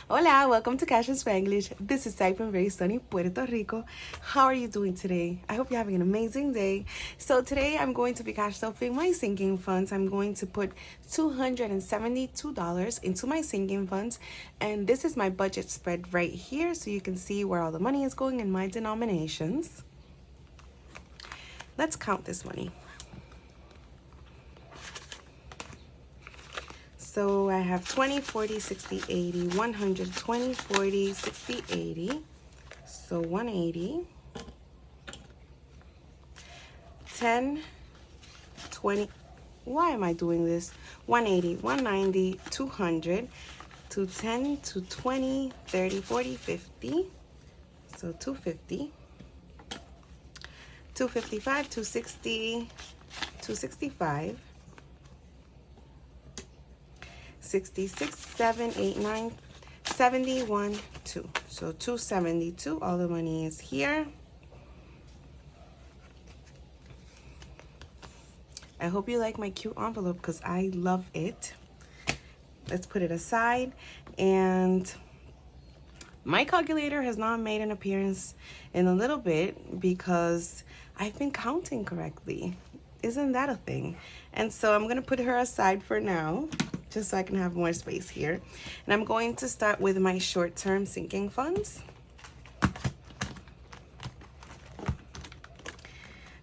Hola, welcome to Cash and Spanglish. This is Type from very sunny Puerto Rico. How are you doing today? I hope you're having an amazing day. So today I'm going to be cash stuffing my sinking funds. I'm going to put $272 into my sinking funds, and this is my budget spread right here, so you can see where all the money is going in my denominations. Let's count this money. So I have 20, 40, 60, 80, 100, 20, 40, 60, 80. So 180, 10, 20. Why am I doing this? 180, 190, 200, 210, 220, 30, 40, 50. So 250, 255, 260, 265. 66, 7, 8, 9, 71, 2. So 272, all the money is here. I hope you like my cute envelope because I love it. Let's put it aside. And my calculator has not made an appearance in a little bit because I've been counting correctly. Isn't that a thing? And so I'm going to put her aside for now, just so I can have more space here. And I'm going to start with my short-term sinking funds.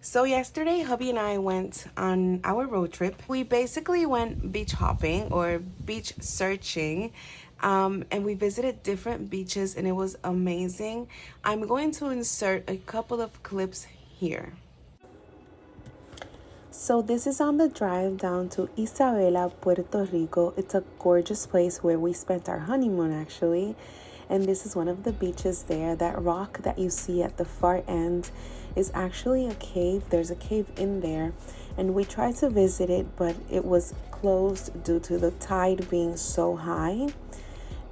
So yesterday, hubby and I went on our road trip. We basically went beach hopping or beach searching, and we visited different beaches, and it was amazing. I'm going to insert a couple of clips here. So this is on the drive down to Isabela, Puerto Rico. It's a gorgeous place where we spent our honeymoon actually. And this is one of the beaches there. That rock that you see at the far end is actually a cave. There's a cave in there. And we tried to visit it, but it was closed due to the tide being so high.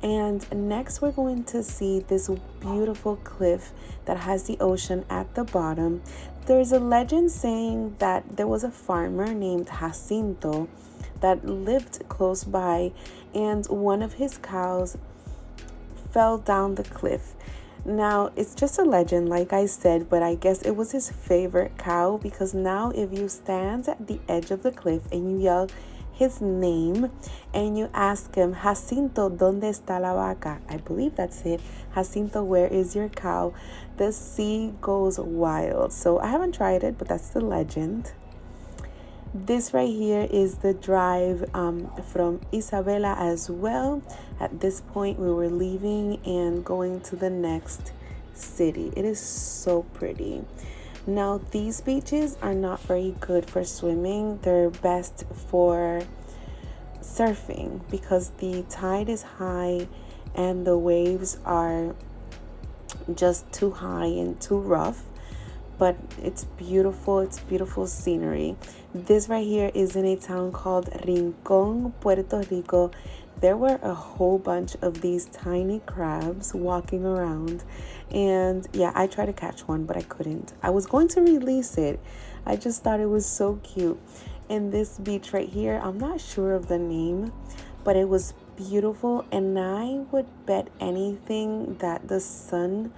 And next we're going to see this beautiful cliff that has the ocean at the bottom. There's a legend saying that there was a farmer named Jacinto that lived close by, and one of his cows fell down the cliff. Now, it's just a legend, like I said, but I guess it was his favorite cow, because now if you stand at the edge of the cliff and you yell his name and you ask him, Jacinto, ¿dónde está la vaca? I believe that's it. Jacinto, where is your cow? The sea goes wild. So I haven't tried it, but that's the legend. This right here is the drive from Isabela as well. At this point, we were leaving and going to the next city. It is so pretty. Now, these beaches are not very good for swimming. They're best for surfing because the tide is high and the waves are just too high and too rough. But it's beautiful scenery. This right here is in a town called Rincon, Puerto Rico. There were a whole bunch of these tiny crabs walking around, and yeah, I tried to catch one, but I couldn't. I was going to release it. I just thought it was so cute. And this beach right here, I'm not sure of the name, but it was beautiful, and I would bet anything that the sun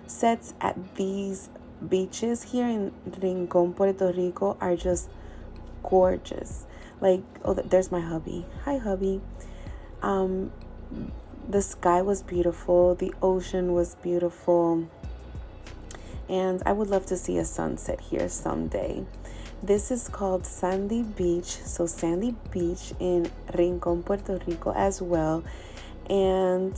sets at these beaches here in Rincon, Puerto Rico are just gorgeous. Like, oh, there's my hubby. Hi, hubby. The sky was beautiful. The ocean was beautiful. And I would love to see a sunset here someday. This is called Sandy Beach. So Sandy Beach in Rincon, Puerto Rico as well. And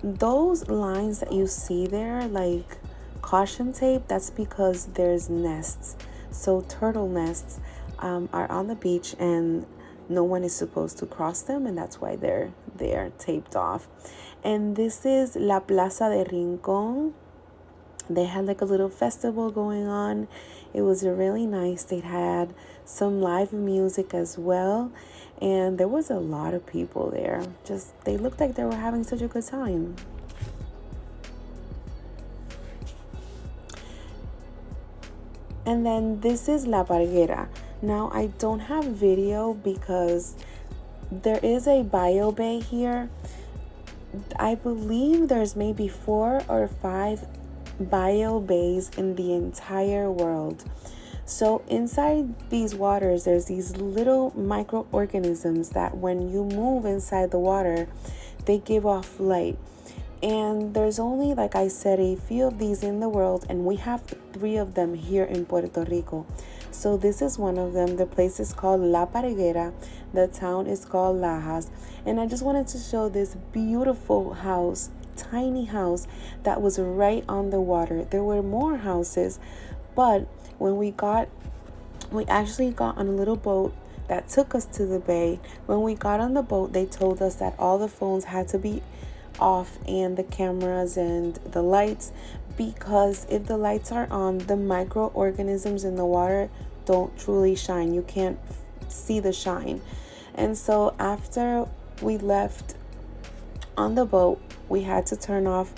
those lines that you see there, like caution tape, that's because there's nests. So turtle nests are on the beach and no one is supposed to cross them, and that's why they're taped off. And this is La Plaza de Rincon. They had like a little festival going on. It was really nice. They had some live music as well, and there was a lot of people there. Just they looked like they were having such a good time. And then this is La Parguera. Now, I don't have video because there is a bio bay here, I believe there's maybe 4 or 5 bio bays in the entire world. So inside these waters, there's these little microorganisms that when you move inside the water, they give off light. And there's only, like I said, a few of these in the world, and we have 3 of them here in Puerto Rico. So this is one of them. The place is called La Parguera. The town is called Lajas. And I just wanted to show this beautiful house, tiny house that was right on the water. There were more houses, but when we actually got on a little boat that took us to the bay. When we got on the boat, they told us that all the phones had to be off and the cameras and the lights, because if the lights are on, the microorganisms in the water don't truly shine. You can't see the shine. And so after we left on the boat, we had to turn off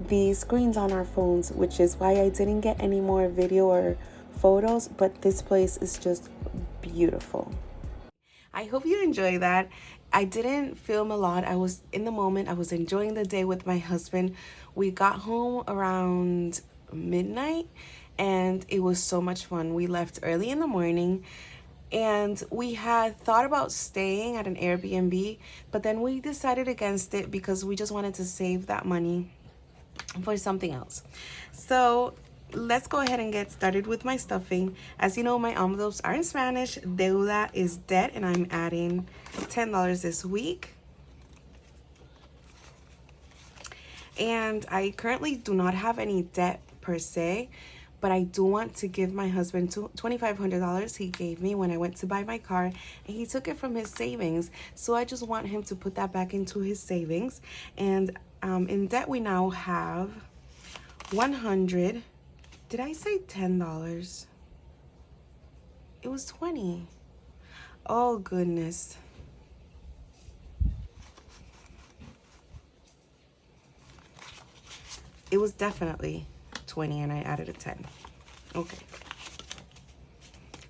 the screens on our phones, which is why I didn't get any more video or photos, but this place is just beautiful. I hope you enjoy that. I didn't film a lot. I was in the moment. I was enjoying the day with my husband. We got home around midnight and it was so much fun. We left early in the morning and we had thought about staying at an Airbnb, but then we decided against it because we just wanted to save that money for something else. So let's go ahead and get started with my stuffing. As you know, my envelopes are in Spanish. Deuda is debt, and I'm adding $10 this week. And I currently do not have any debt per se, but I do want to give my husband $2,500 he gave me when I went to buy my car, and he took it from his savings. So I just want him to put that back into his savings. And in debt, we now have 100. Did I say $10? It was 20. Oh, goodness. It was definitely 20 and I added a 10. Okay.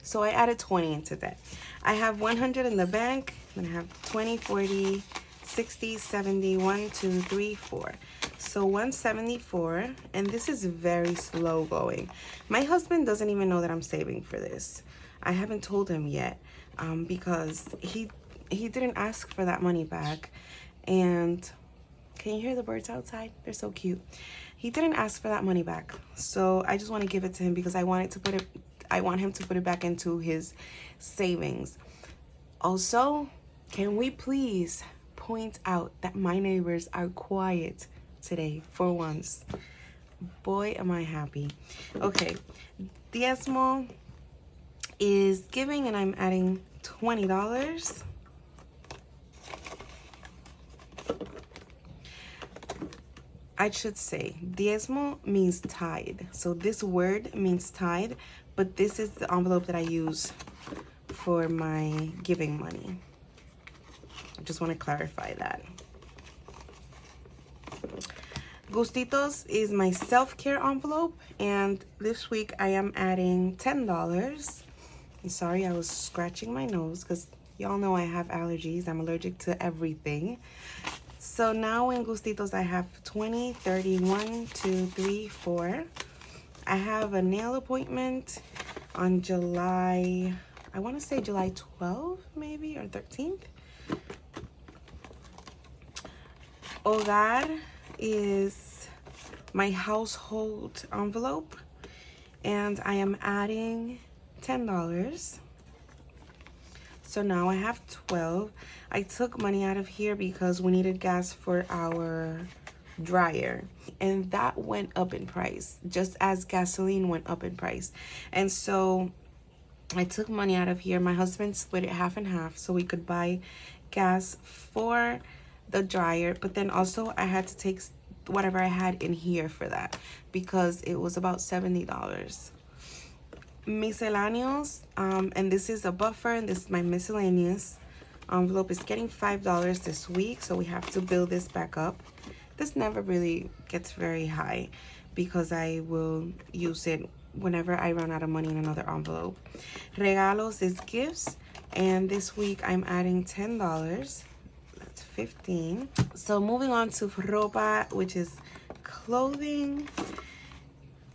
So I added 20 into that. I have 100 in the bank. Then I have 20, 40, 60, 70, 1, 2, 3, 4. So 174, and this is very slow going. My husband doesn't even know that I'm saving for this. I haven't told him yet because he didn't ask for that money back. And can you hear the birds outside? They're so cute. He didn't ask for that money back. So I just want to give it to him because I want him to put it back into his savings. Also, can we please point out that my neighbors are quiet today for once? Boy, am I happy. Okay, diezmo is giving, and I'm adding $20. I should say diezmo means tithe. So this word means tithe, but this is the envelope that I use for my giving money. I just want to clarify that. Gustitos is my self-care envelope, and this week I am adding $10. I'm sorry, I was scratching my nose because y'all know I have allergies. I'm allergic to everything. So now in Gustitos I have 20, 30, 1, 2, 3, 4. I have a nail appointment on July, I want to say July 12th maybe, or 13th. Hogar is my household envelope, and I am adding $10. So now I have 12. I took money out of here because we needed gas for our dryer, and that went up in price just as gasoline went up in price. And so I took money out of here. My husband split it half and half so we could buy gas for the dryer, but then also I had to take whatever I had in here for that because it was about $70. Miscellaneous, and this is a buffer, and this is my miscellaneous envelope, is getting $5 this week, so we have to build this back up. This never really gets very high because I will use it whenever I run out of money in another envelope. Regalos is gifts, and this week I'm adding $10. left 15. So moving on to ropa, which is clothing,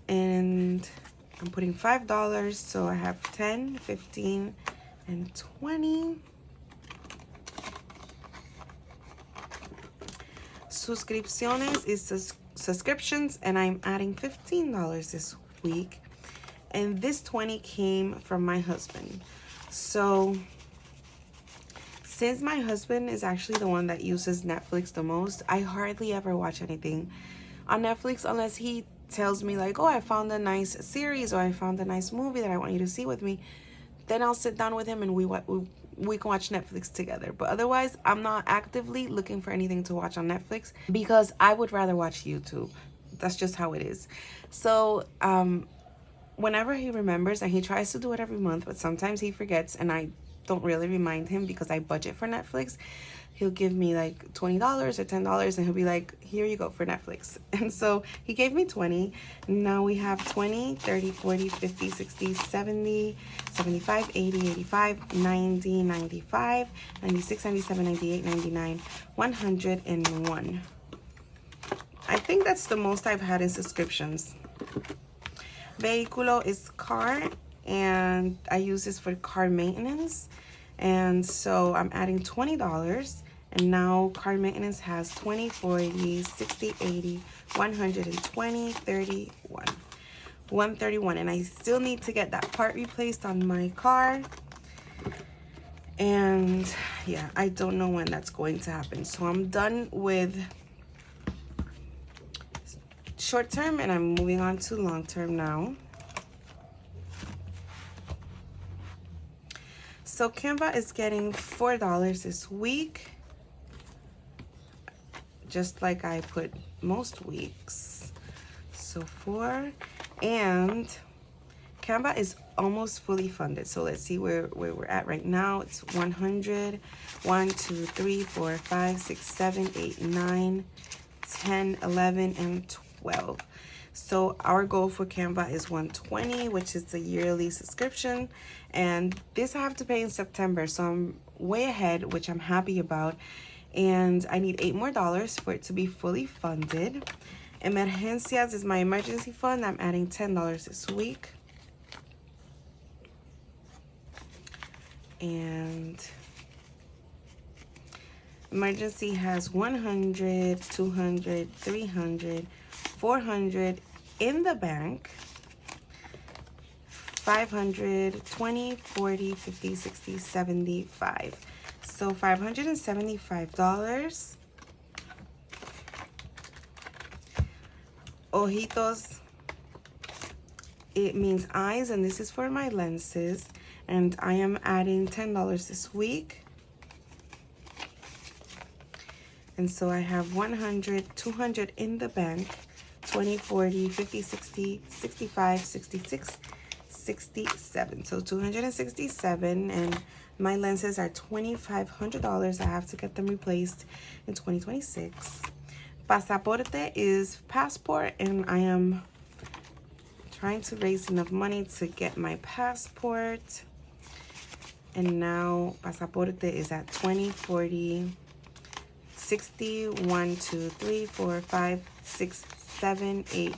and I'm putting $5, so I have 10, 15, and 20. Suscripciones is subscriptions, and I'm adding $15 this week. And this 20 came from my husband. So since my husband is actually the one that uses Netflix the most, I hardly ever watch anything on Netflix unless he tells me like, oh, I found a nice series or I found a nice movie that I want you to see with me. Then I'll sit down with him and we can watch Netflix together. But otherwise, I'm not actively looking for anything to watch on Netflix because I would rather watch YouTube. That's just how it is. So whenever he remembers, and he tries to do it every month, but sometimes he forgets and I don't really remind him because I budget for Netflix, he'll give me like $20 or $10 and he'll be like, here you go for Netflix. And so he gave me 20. Now we have 20, 30, 40, 50, 60, 70, 75, 80, 85, 90, 95, 96, 97, 98, 99, 101. I think that's the most I've had in subscriptions. Vehiculo is car, and I use this for car maintenance. And so I'm adding $20, and now car maintenance has 20, 40, 60, 80, 120, 31, 131. And I still need to get that part replaced on my car. And yeah, I don't know when that's going to happen. So I'm done with short term and I'm moving on to long term now. So Canva is getting $4 this week, just like I put most weeks. So 4, and Canva is almost fully funded. So let's see where we're at right now. It's 100, 1, 2, 3, 4, 5, 6, 7, 8, 9, 10, 11, and 12. So our goal for Canva is 120, which is the yearly subscription. And this I have to pay in September. So I'm way ahead, which I'm happy about. And I need $8 more for it to be fully funded. Emergencias is my emergency fund. I'm adding $10 this week. And emergency has 100, 200, 300, 400 in the bank, 500, 20, 40, 50, 60, 75. So $575. Ojitos, it means eyes, and this is for my lenses. And I am adding $10 this week. And so I have 100, 200 in the bank, 20, 40, 50, 60, 65, 66, 67. So 267, and my lenses are $2,500. I have to get them replaced in 2026. Pasaporte is passport, and I am trying to raise enough money to get my passport. And now Pasaporte is at 20, 40, 60, 1, 2, 3, 4, 5, 6, 7, 8,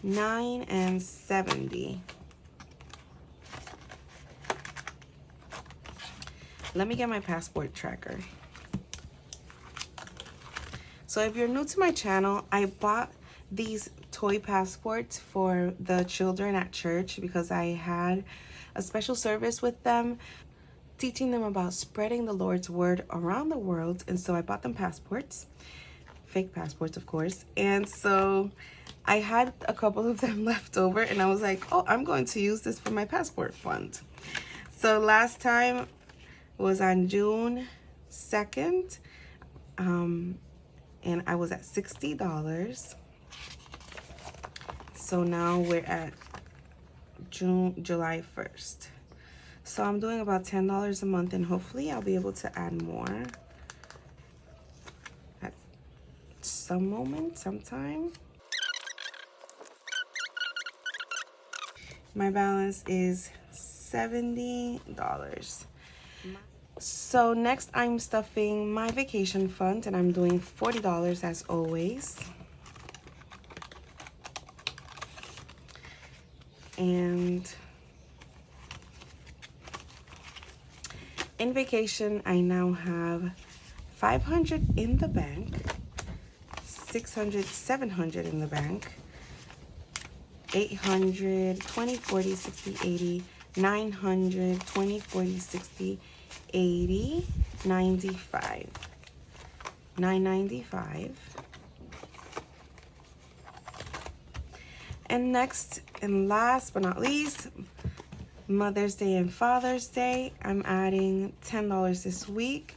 9, and 70. Let me get my passport tracker. So if you're new to my channel, I bought these toy passports for the children at church because I had a special service with them, teaching them about spreading the Lord's word around the world. And so I bought them passports, fake passports, of course. And so I had a couple of them left over, and I was like, oh, I'm going to use this for my passport fund. So last time was on June 2nd, and I was at $60. So now we're at July 1st. So I'm doing about $10 a month, and hopefully I'll be able to add more at some moment, sometime. My balance is $70. So next I'm stuffing my vacation fund and I'm doing $40 as always. And in vacation, I now have 500 in the bank, 600, 700 in the bank, 800, 20, 40, 60, 80, 900, 20, 40, 60, 80, 95, 995. And next and last but not least, Mother's Day and Father's Day. I'm adding $10 this week.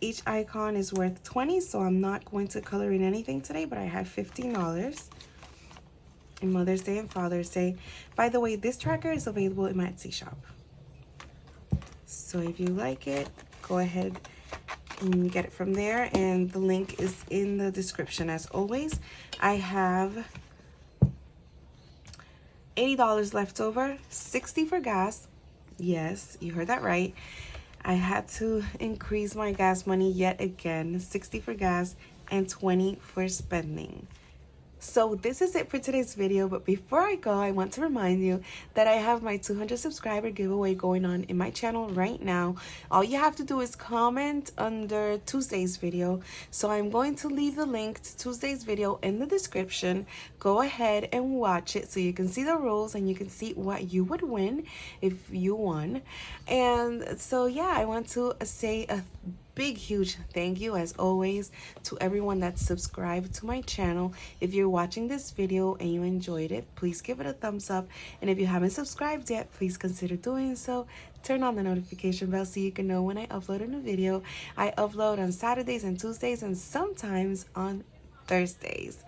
Each icon is worth 20, so I'm not going to color in anything today, but I have $15 in Mother's Day and Father's Day. By the way, this tracker is available in my Etsy shop. So if you like it, go ahead and get it from there, and the link is in the description as always. I have $80 left over, 60 for gas. Yes, you heard that right. I had to increase my gas money yet again, 60 for gas and 20 for spending. So this is it for today's video, but before I go, I want to remind you that I have my 200 subscriber giveaway going on in my channel right now. All you have to do is comment under Tuesday's video. So I'm going to leave the link to Tuesday's video in the description. Go ahead and watch it so you can see the rules and you can see what you would win if you won. And so yeah, I want to say a big huge thank you as always to everyone that's subscribed to my channel. If you're watching this video and you enjoyed it, please give it a thumbs up, and if you haven't subscribed yet, please consider doing so. Turn on the notification bell so you can know when I upload a new video. I upload on Saturdays and Tuesdays and sometimes on Thursdays.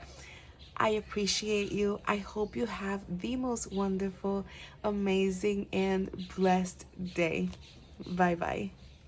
I appreciate you. I hope you have the most wonderful, amazing, and blessed day. Bye bye.